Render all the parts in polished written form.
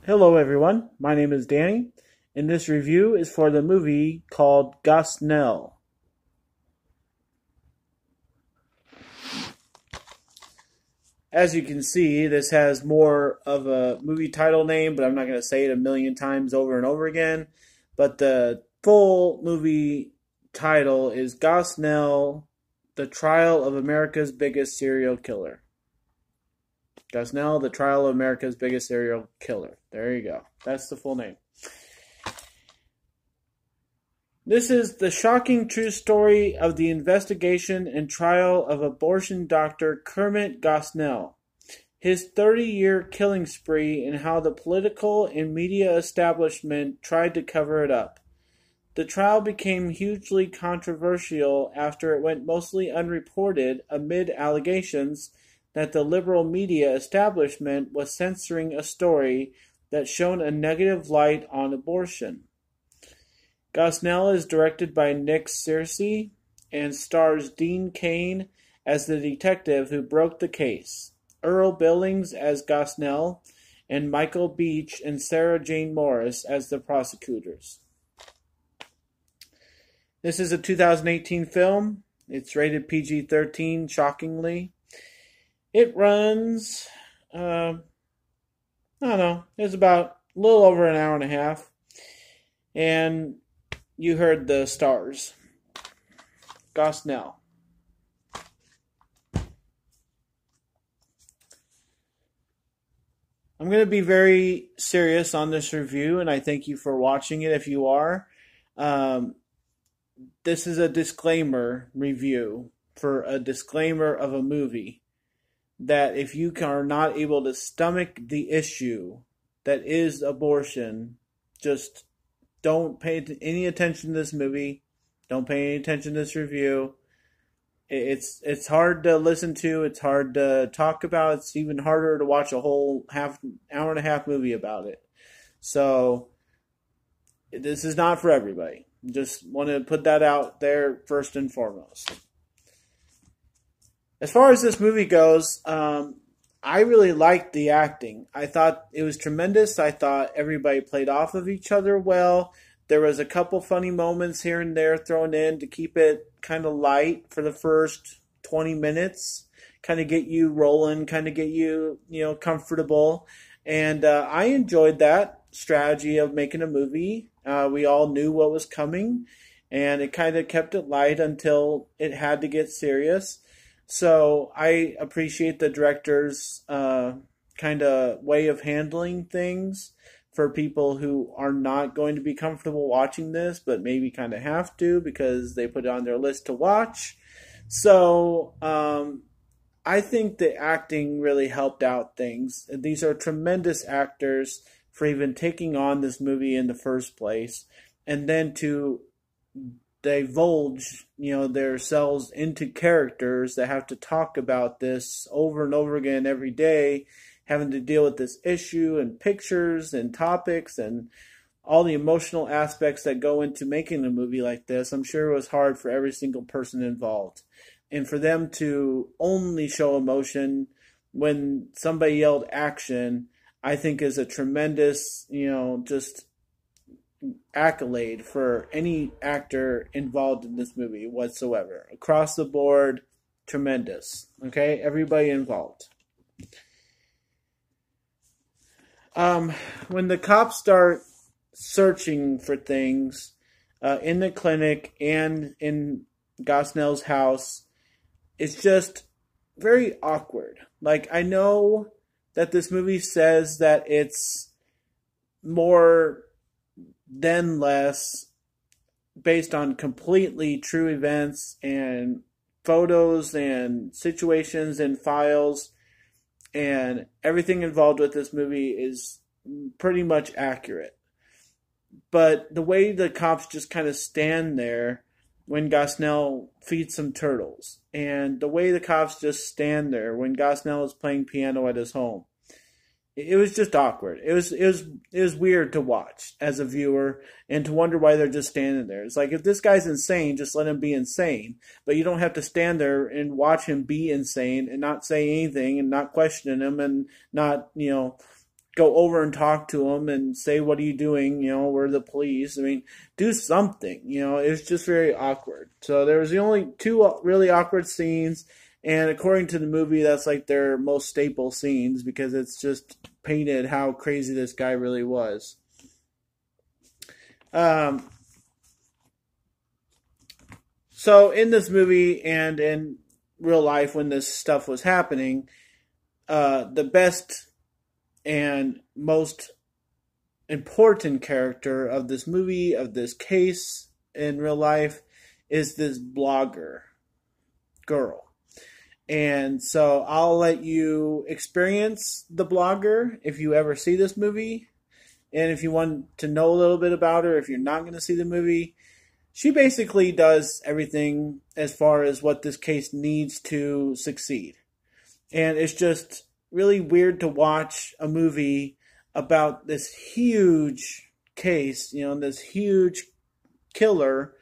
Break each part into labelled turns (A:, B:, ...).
A: Hello, everyone. My name is Danny, and this review is for the movie called Gosnell. As you can see, this has more of a movie title name, but I'm not going to say it a million times over and over again. But the full movie title is Gosnell, The Trial of America's Biggest Serial Killer. Gosnell, The Trial of America's Biggest Serial Killer. There you go. That's the full name. This is the shocking true story of the investigation and trial of abortion doctor Kermit Gosnell, his 30-year killing spree, and how the political and media establishment tried to cover it up. The trial became hugely controversial after it went mostly unreported amid allegations that the liberal media establishment was censoring a story that shone a negative light on abortion. Gosnell is directed by Nick Searcy and stars Dean Cain as the detective who broke the case, Earl Billings as Gosnell, and Michael Beach and Sarah Jane Morris as the prosecutors. This is a 2018 film. It's rated PG-13, shockingly. It runs, I don't know, it's about a little over an hour and a half. And you heard the stars. Gosnell. I'm going to be very serious on this review, and I thank you for watching it if you are. This is a disclaimer review for a disclaimer of a movie. That if you are not able to stomach the issue that is abortion, just don't pay any attention to this movie. Don't pay any attention to this review. It's hard to listen to. It's hard to talk about. It's even harder to watch a whole hour and a half movie about it. So this is not for everybody. Just want to put that out there first and foremost. As far as this movie goes, I really liked the acting. I thought it was tremendous. I thought everybody played off of each other well. There was a couple funny moments here and there thrown in to keep it kind of light for the first 20 minutes. Kind of get you rolling, kind of get you, comfortable. And I enjoyed that strategy of making a movie. We all knew what was coming. And it kind of kept it light until it had to get serious. So I appreciate the director's kind of way of handling things for people who are not going to be comfortable watching this, but maybe kind of have to because they put it on their list to watch. So I think the acting really helped out things. These are tremendous actors for even taking on this movie in the first place, and then to divulge, themselves into characters that have to talk about this over and over again every day, having to deal with this issue and pictures and topics and all the emotional aspects that go into making a movie like this. I'm sure it was hard for every single person involved. And for them to only show emotion when somebody yelled action, I think is a tremendous, just accolade for any actor involved in this movie whatsoever. Across the board, tremendous. Okay, everybody involved. When the cops start searching for things in the clinic and in Gosnell's house, it's just very awkward. Like, I know that this movie says that it's more than less based on completely true events and photos and situations and files, and everything involved with this movie is pretty much accurate. But the way the cops just kind of stand there when Gosnell feeds some turtles, and the way the cops just stand there when Gosnell is playing piano at his home, it was just awkward. It was weird to watch as a viewer and to wonder why they're just standing there. It's like, if this guy's insane, just let him be insane. But you don't have to stand there and watch him be insane and not say anything and not question him and not, go over and talk to him and say, "What are you doing? You know, we're the police." I mean, do something. You know, it's just very awkward. So there was the only two really awkward scenes, and according to the movie, that's like their most staple scenes because it's just painted how crazy this guy really was. Um, so in this movie and in real life, when this stuff was happening, the best and most important character of this movie, of this case in real life, is this blogger girl. And so I'll let you experience the blogger if you ever see this movie. And if you want to know a little bit about her, if you're not going to see the movie, she basically does everything as far as what this case needs to succeed. And it's just really weird to watch a movie about this huge case, you know, this huge killer,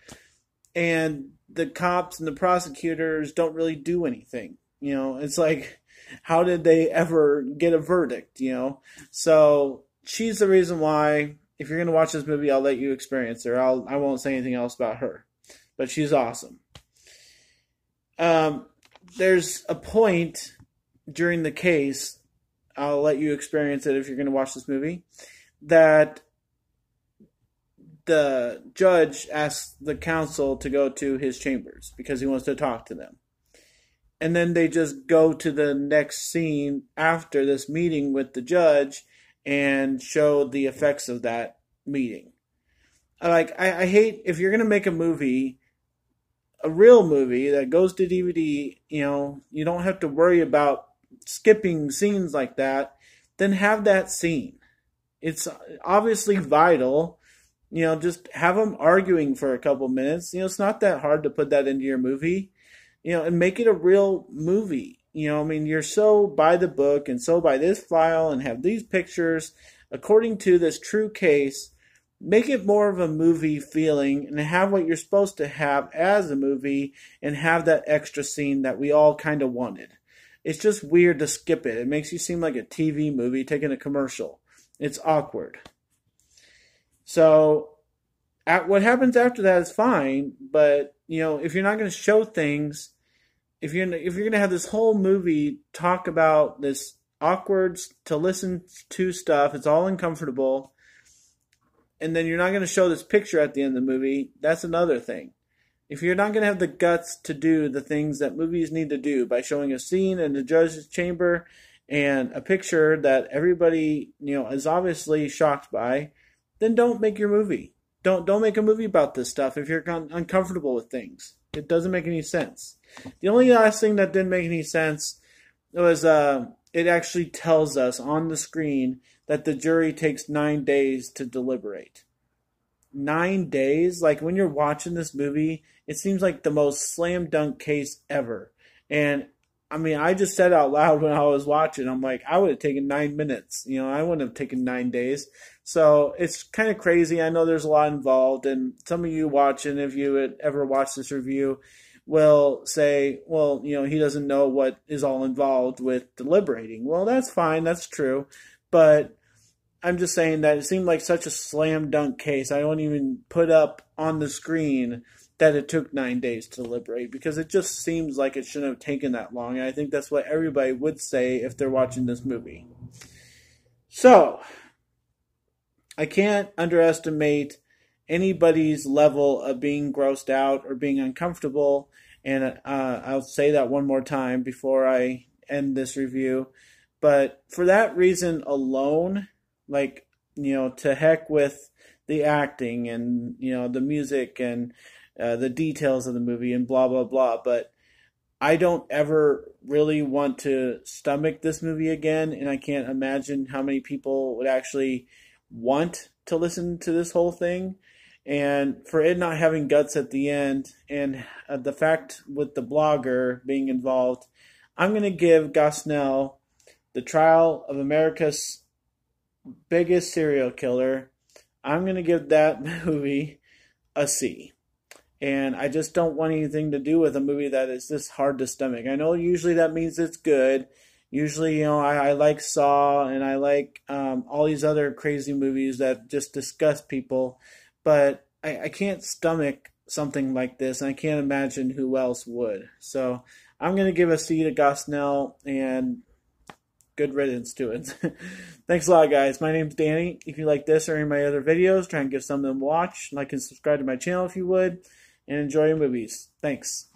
A: and the cops and the prosecutors don't really do anything. You know, it's like, how did they ever get a verdict, you know? So she's the reason why, if you're going to watch this movie, I'll let you experience her. I won't say anything else about her, but she's awesome. There's a point during the case, I'll let you experience it if you're going to watch this movie, that the judge asks the counsel to go to his chambers because he wants to talk to them. And then they just go to the next scene after this meeting with the judge and show the effects of that meeting. I hate, if you're going to make a movie, a real movie that goes to DVD, you know, you don't have to worry about skipping scenes like that, then have that scene. It's obviously vital. You know, just have them arguing for a couple minutes. You know, it's not that hard to put that into your movie, you know, and make it a real movie. You know, I mean, you're so by the book and so by this file and have these pictures according to this true case. Make it more of a movie feeling and have what you're supposed to have as a movie and have that extra scene that we all kind of wanted. It's just weird to skip it. It makes you seem like a TV movie taking a commercial. It's awkward. So what happens after that is fine, but you know, if you're not going to show things, if you're going to have this whole movie talk about this awkward to listen to stuff, it's all uncomfortable, and then you're not going to show this picture at the end of the movie, that's another thing. If you're not going to have the guts to do the things that movies need to do by showing a scene in the judge's chamber and a picture that everybody, you know, is obviously shocked by, then don't make your movie. Don't make a movie about this stuff if you're uncomfortable with things. It doesn't make any sense. The only last thing that didn't make any sense was it actually tells us on the screen that the jury takes 9 days to deliberate. 9 days? Like, when you're watching this movie, it seems like the most slam dunk case ever. And I mean, I just said out loud when I was watching, I'm like, I would have taken 9 minutes. You know, I wouldn't have taken 9 days. So it's kind of crazy. I know there's a lot involved, and some of you watching, if you had ever watched this review, will say, well, you know, he doesn't know what is all involved with deliberating. Well, that's fine. That's true. But I'm just saying that it seemed like such a slam dunk case. I don't even put up on the screen that it took 9 days to deliberate, because it just seems like it shouldn't have taken that long. And I think that's what everybody would say if they're watching this movie. So I can't underestimate anybody's level of being grossed out or being uncomfortable. And I'll say that one more time before I end this review. But for that reason alone, like, you know, to heck with the acting and, you know, the music and the details of the movie and blah, blah, blah. But I don't ever really want to stomach this movie again. And I can't imagine how many people would actually want to listen to this whole thing. And for it not having guts at the end, and the fact with the blogger being involved, I'm going to give Gosnell, The Trial of America's Biggest Serial Killer, I'm going to give that movie a C. And I just don't want anything to do with a movie that is this hard to stomach. I know usually that means it's good, Usually, I like Saw and I like all these other crazy movies that just disgust people, but I can't stomach something like this, and I can't imagine who else would. So I'm going to give a C to Gosnell, and good riddance to it. Thanks a lot, guys. My name's Danny. If you like this or any of my other videos, try and give some of them a watch. Like and subscribe to my channel if you would, and enjoy your movies. Thanks.